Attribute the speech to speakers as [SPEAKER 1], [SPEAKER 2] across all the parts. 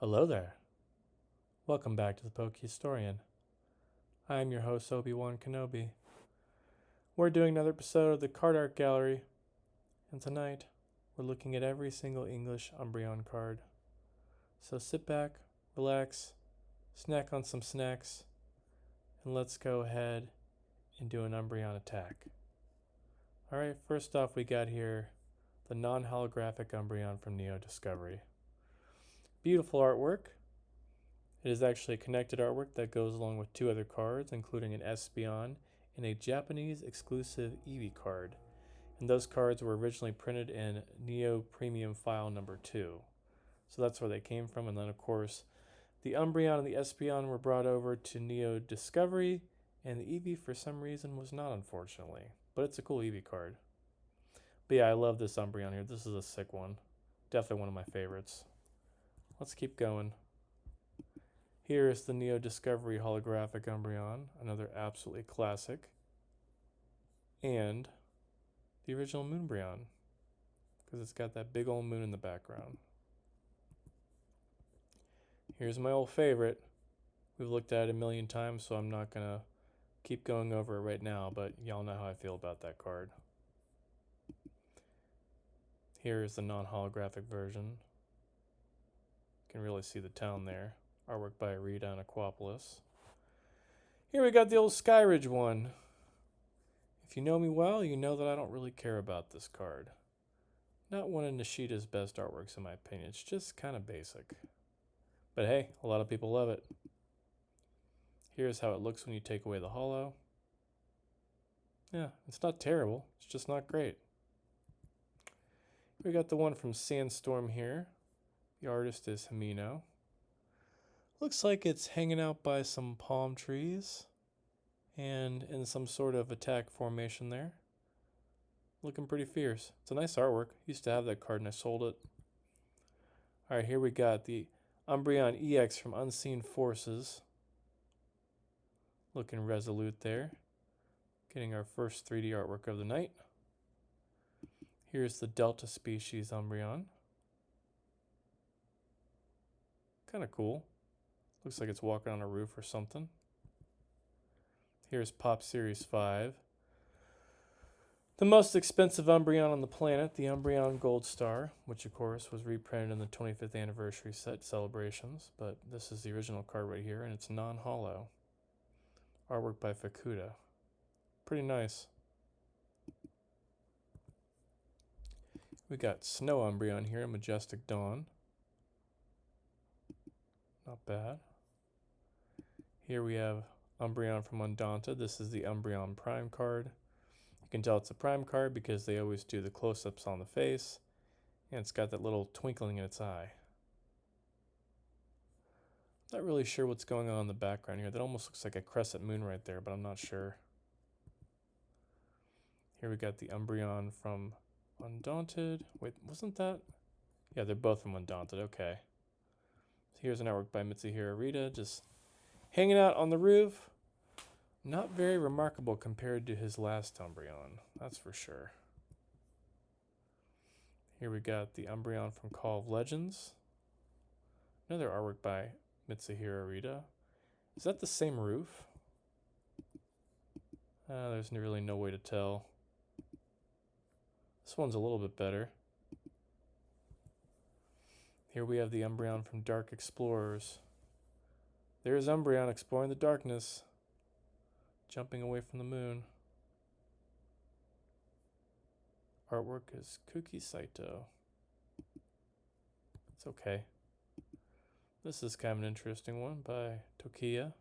[SPEAKER 1] Hello there. Welcome back to the Poke Historian. I am your host, Obi-Wan Kenobi. We're doing another episode of the Card Art Gallery, and tonight we're looking at every single English Umbreon card. So sit back, relax, snack on some snacks, and let's go ahead and do an Umbreon attack. Alright, first off we got here the non-holographic Umbreon from Neo Discovery. Beautiful artwork. It is actually a connected artwork that goes along with two other cards, including an Espeon and a Japanese exclusive Eevee card. And those cards were originally printed in Neo Premium File number 2. So that's where they came from. And then, of course, the Umbreon and the Espeon were brought over to Neo Discovery, and the Eevee, for some reason, was not, unfortunately. But it's a cool Eevee card. But yeah, I love this Umbreon here. This is a sick one. Definitely one of my favorites. Let's keep going. Here is the Neo Discovery holographic Umbreon, another absolutely classic. And the original Moonbreon, because it's got that big old moon in the background. Here's my old favorite. We've looked at it a million times, so I'm not going to keep going over it right now, but y'all know how I feel about that card. Here is the non-holographic version. You can really see the town there. Artwork by Rita and Aquapolis. Here we got the old Skyridge one. If you know me well, you know that I don't really care about this card. Not one of Nishida's best artworks in my opinion. It's just kind of basic. But hey, a lot of people love it. Here's how it looks when you take away the holo. Yeah, it's not terrible. It's just not great. We got the one from Sandstorm here. The artist is Himino. Looks like it's hanging out by some palm trees and in some sort of attack formation there. Looking pretty fierce. It's a nice artwork. Used to have that card and I sold it. Alright, here we got the Umbreon EX from Unseen Forces. Looking resolute there. Getting our first 3D artwork of the night. Here's the Delta species Umbreon. Kind of cool. Looks like it's walking on a roof or something. Here's Pop Series 5. The most expensive Umbreon on the planet, the Umbreon Gold Star, which of course was reprinted in the 25th anniversary set celebrations, but this is the original card right here, and it's non-holo. Artwork by Fukuda. Pretty nice. We got Snow Umbreon here, Majestic Dawn. Not bad. Here we have Umbreon from Undaunted. This is the Umbreon Prime card. You can tell it's a Prime card because they always do the close-ups on the face, and it's got that little twinkling in its eye. Not really sure what's going on in the background here. That almost looks like a crescent moon right there, but I'm not sure. Here we got the Umbreon from Undaunted. Wait, wasn't that? Yeah, they're both from Undaunted. Okay. So here's an artwork by Mitsuhiro Rita, just hanging out on the roof. Not very remarkable compared to his last Umbreon, that's for sure. Here we got the Umbreon from Call of Legends. Another artwork by Mitsuhiro Rita. Is that the same roof? There's really no way to tell. This one's a little bit better. Here we have the Umbreon from Dark Explorers. There's Umbreon exploring the darkness, jumping away from the moon. Artwork is Kuki Saito. It's okay. This is kind of an interesting one by Tokiya.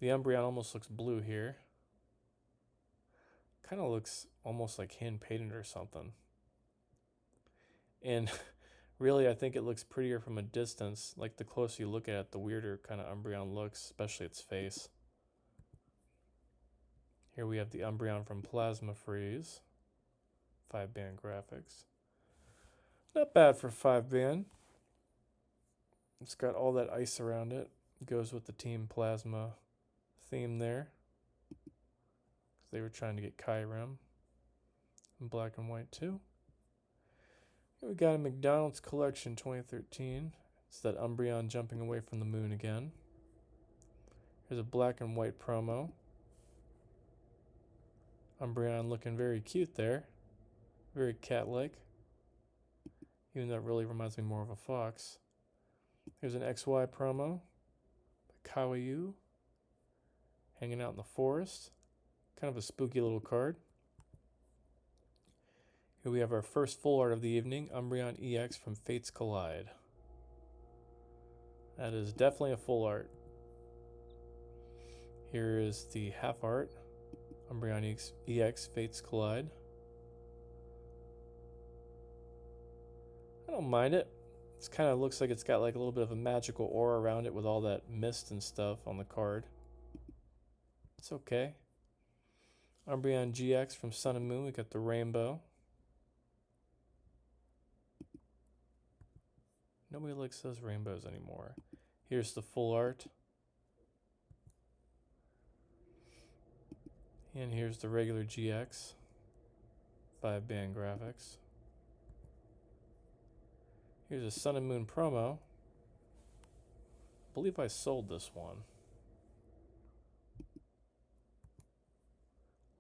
[SPEAKER 1] The Umbreon almost looks blue here. Kind of looks almost like hand painted or something. And really, I think it looks prettier from a distance. Like the closer you look at it, the weirder kind of Umbreon looks, especially its face. Here we have the Umbreon from Plasma Freeze. 5-band graphics. Not bad for 5-band. It's got all that ice around it. Goes with the Team Plasma theme there. They were trying to get Kyurem in black and white too. Here we got a McDonald's Collection 2013. It's that Umbreon jumping away from the moon again. Here's a black and white promo. Umbreon looking very cute there. Very cat-like. Even though it really reminds me more of a fox. Here's an XY promo. Kawaii. Hanging out in the forest. Kind of a spooky little card. Here we have our first full art of the evening. Umbreon EX from Fates Collide. That is definitely a full art. Here is the half art. Umbreon EX Fates Collide. I don't mind it. It kind of looks like it's got like a little bit of a magical aura around it with all that mist and stuff on the card. It's okay. Umbreon GX from Sun and Moon. We got the rainbow. Nobody likes those rainbows anymore. Here's the full art. And here's the regular GX. 5-band graphics. Here's a Sun and Moon promo. I believe I sold this one.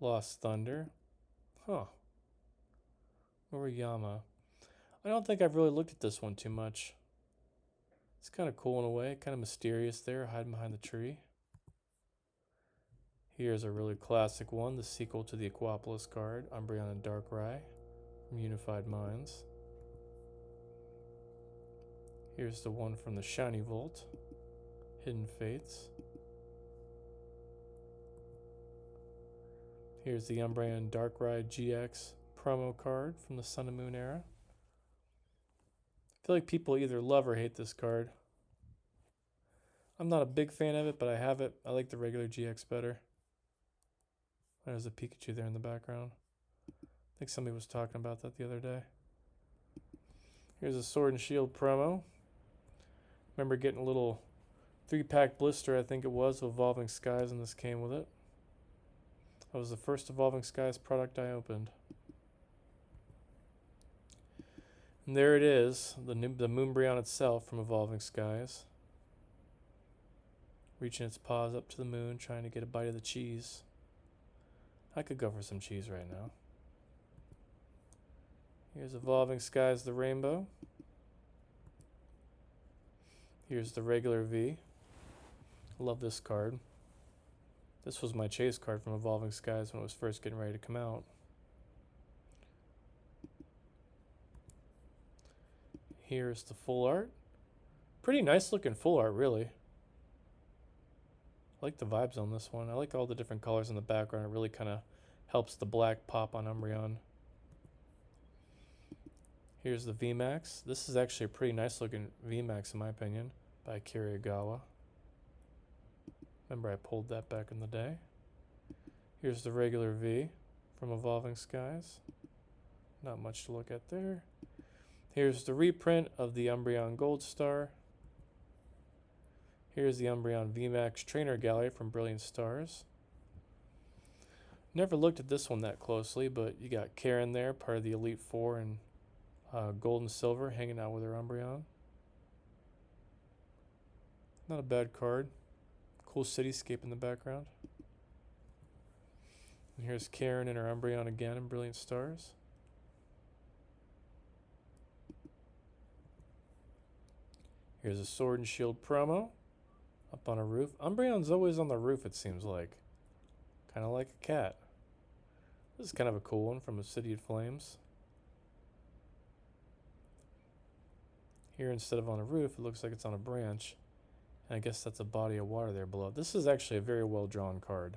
[SPEAKER 1] Lost Thunder. Huh. Moriyama. I don't think I've really looked at this one too much. It's kind of cool in a way. Kind of mysterious there, hiding behind the tree. Here's a really classic one, the sequel to the Aquapolis card, Umbreon and Darkrai from Unified Minds. Here's the one from the Shiny Vault, Hidden Fates. Here's the Umbreon Darkrai GX promo card from the Sun and Moon era. I feel like people either love or hate this card. I'm not a big fan of it, but I have it. I like the regular GX better. There's a Pikachu there in the background. I think somebody was talking about that the other day. Here's a Sword and Shield promo. Remember getting a little 3-pack blister, I think it was, of Evolving Skies, and this came with it. That was the first Evolving Skies product I opened. And there it is, the Moonbreon itself from Evolving Skies. Reaching its paws up to the moon, trying to get a bite of the cheese. I could go for some cheese right now. Here's Evolving Skies, the rainbow. Here's the regular V. I love this card. This was my chase card from Evolving Skies when it was first getting ready to come out. Here's the full art. Pretty nice looking full art, really. I like the vibes on this one. I like all the different colors in the background. It really kind of helps the black pop on Umbreon. Here's the VMAX. This is actually a pretty nice looking VMAX in my opinion by Kirigawa. Remember I pulled that back in the day. Here's the regular V from Evolving Skies. Not much to look at there. Here's the reprint of the Umbreon Gold Star. Here's the Umbreon VMAX Trainer Gallery from Brilliant Stars. Never looked at this one that closely, but you got Karen there, part of the Elite Four, and Gold and Silver hanging out with her Umbreon. Not a bad card. Cool cityscape in the background. And here's Karen and her Umbreon again in Brilliant Stars. Here's a Sword and Shield promo. Up on a roof. Umbreon's always on the roof, it seems like. Kind of like a cat. This is kind of a cool one from Obsidian Flames. Here, instead of on a roof, it looks like it's on a branch. And I guess that's a body of water there below. This is actually a very well drawn card.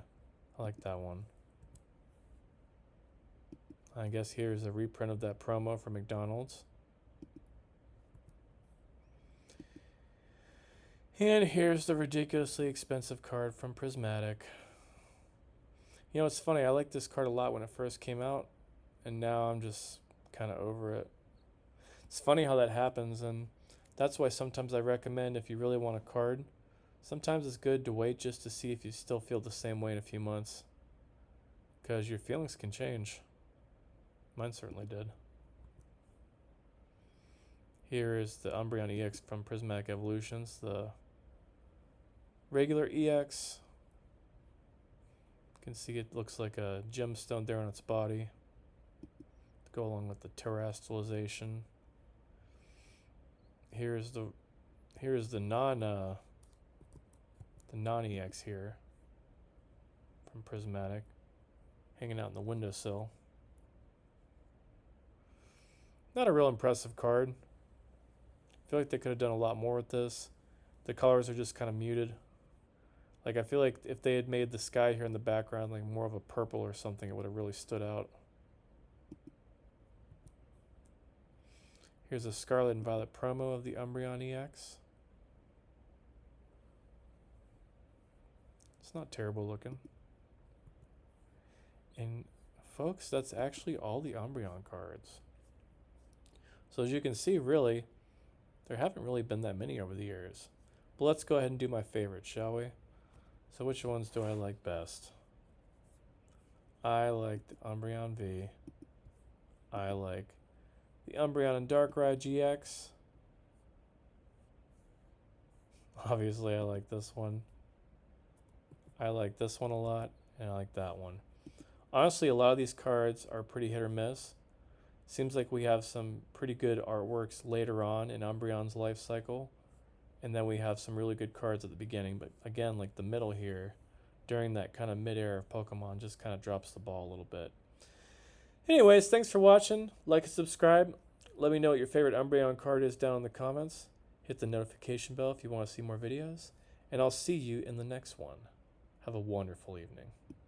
[SPEAKER 1] I like that one. I guess here's a reprint of that promo from McDonald's. And here's the ridiculously expensive card from Prismatic. You know, it's funny, I liked this card a lot when it first came out, and now I'm just kind of over it. It's funny how that happens, and that's why sometimes I recommend, if you really want a card, sometimes it's good to wait just to see if you still feel the same way in a few months. Because your feelings can change. Mine certainly did. Here is the Umbreon EX from Prismatic Evolutions, the regular EX. You can see it looks like a gemstone there on its body to go along with the terrestrialization. Here's the non-EX here from Prismatic, hanging out in the windowsill. Not a real impressive card. I feel like they could have done a lot more with this. The colors are just kind of muted. Like, I feel like if they had made the sky here in the background like more of a purple or something, it would have really stood out. Here's a Scarlet and Violet promo of the Umbreon EX. It's not terrible looking. And folks, that's actually all the Umbreon cards. So as you can see, really, there haven't really been that many over the years. But let's go ahead and do my favorites, shall we? So which ones do I like best? I like the Umbreon V. I like the Umbreon and Darkrai GX. Obviously, I like this one. I like this one a lot, and I like that one. Honestly, a lot of these cards are pretty hit or miss. Seems like we have some pretty good artworks later on in Umbreon's life cycle, and then we have some really good cards at the beginning. But again, like the middle here, during that kind of mid-era of Pokemon, just kind of drops the ball a little bit. Anyways, thanks for watching. Like and subscribe. Let me know what your favorite Umbreon card is down in the comments. Hit the notification bell if you want to see more videos. And I'll see you in the next one. Have a wonderful evening.